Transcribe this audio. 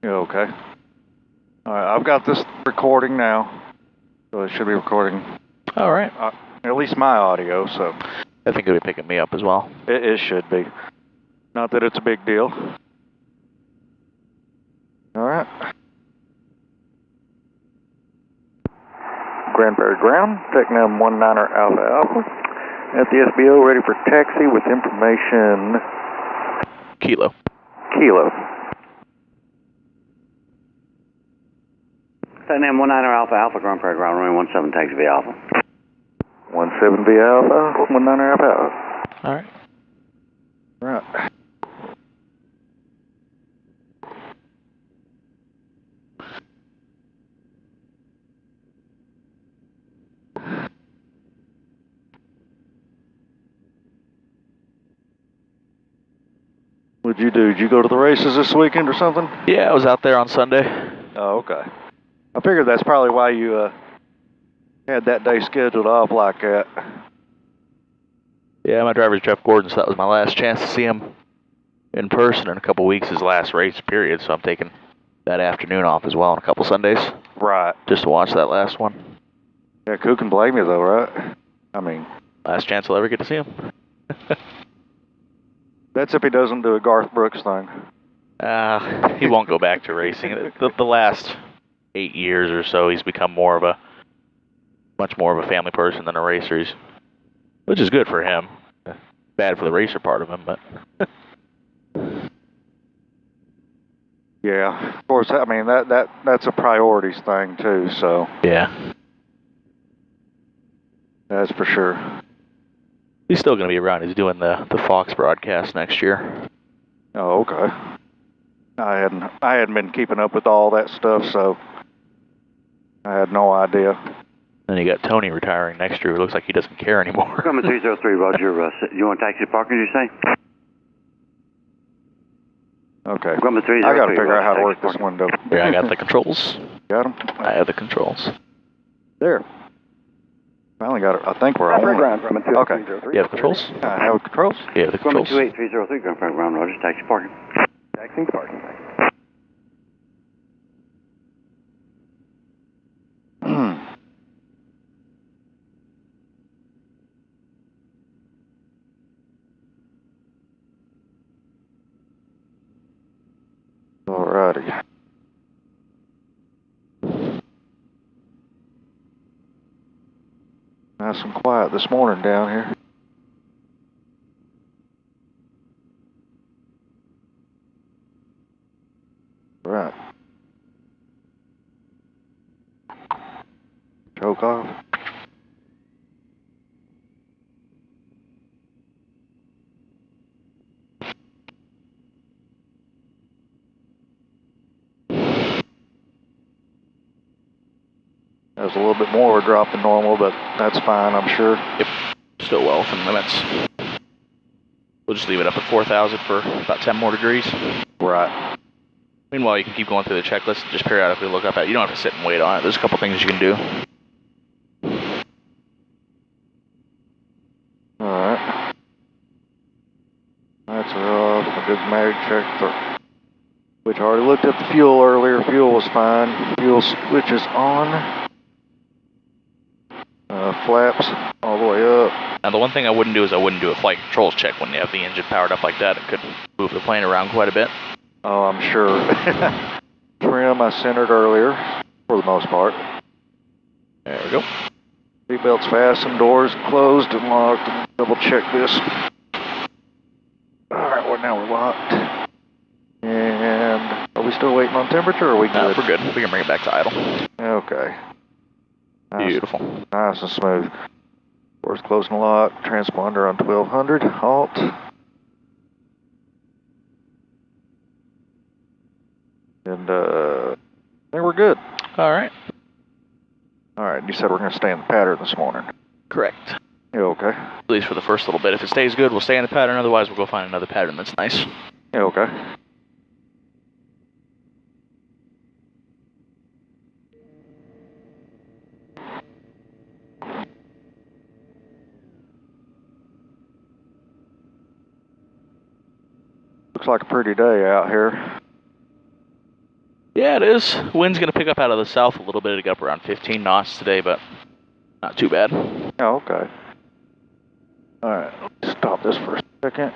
Yeah, okay. All right, I've got this recording now, so it should be recording. All right. At least my audio, so. I think it'll be picking me up as well. It should be. Not that it's a big deal. All right. Grand Prairie Ground, TechNam 19er Alpha Alpha. At the SBO, ready for taxi with information. Kilo. TechNam 19er Alpha Alpha, Grand Prairie Ground, runway 17, taxi via Alpha. 17 via Alpha, 19er Alpha Alpha. All right. Right. What'd you do? Did you go to the races this weekend or something? Yeah, I was out there on Sunday. Oh, okay. I figured that's probably why you had that day scheduled off like that. Yeah, my driver's Jeff Gordon, so that was my last chance to see him in person in a couple weeks, his last race period, so I'm taking that afternoon off as well on a couple Sundays. Right. Just to watch that last one. Yeah, who can blame you though, right? I mean... Last chance I'll ever get to see him. That's if he doesn't do a Garth Brooks thing. He won't go back to racing. The last 8 years or so, he's become much more of a family person than a racer, which is good for him. Bad for the racer part of him, but... Yeah, of course, I mean, that's a priorities thing too, so... Yeah. That's for sure. He's still going to be around. He's doing the Fox broadcast next year. Oh, okay. I hadn't been keeping up with all that stuff, so I had no idea. Then you got Tony retiring next year. It looks like he doesn't care anymore. Coming 303, Roger. You want taxi to parking, did you say? Okay. Coming 303, I got to figure Roger, out how to work taxi this window. Yeah, I got the controls. Got them? I have the controls. There. Finally got it. I think we're on. Okay. You have controls? I have controls. Yeah, the Coming controls. 28303, Grand Prairie Ground, Roger, taxi parking. Taxi parking. Alrighty. Nice and quiet this morning down here. Right. Choke off. That was a little bit more of a drop than normal, but that's fine, I'm sure. Yep. Still well within limits. We'll just leave it up at 4,000 for about 10 more degrees. Right. Meanwhile, you can keep going through the checklist and just periodically look up at it. You don't have to sit and wait on it. There's a couple things you can do. Alright. That's off. A good mag check. Which I already looked at the fuel earlier. Fuel was fine. Fuel switch is on. Flaps all the way up. Now, the one thing I wouldn't do is I wouldn't do a flight controls check when you have the engine powered up like that. It could move the plane around quite a bit. Oh, I'm sure. Trim I centered earlier, for the most part. There we go. Seatbelts fastened, doors closed and locked. Double check this. Alright, well now we're locked. And are we still waiting on temperature or are we good? We're good. We can bring it back to idle. Okay. Nice. Beautiful. Nice and smooth. Doors closed and locked. Transponder on 1200. Halt. And I think we're good. All right. Alright, you said we're going to stay in the pattern this morning. Correct. Yeah, okay. At least for the first little bit. If it stays good, we'll stay in the pattern. Otherwise, we'll go find another pattern that's nice. Yeah, okay. Looks like a pretty day out here. Yeah, it is. Wind's going to pick up out of the south a little bit. It got up around 15 knots today, but not too bad. Oh, okay. Alright, stop this for a second.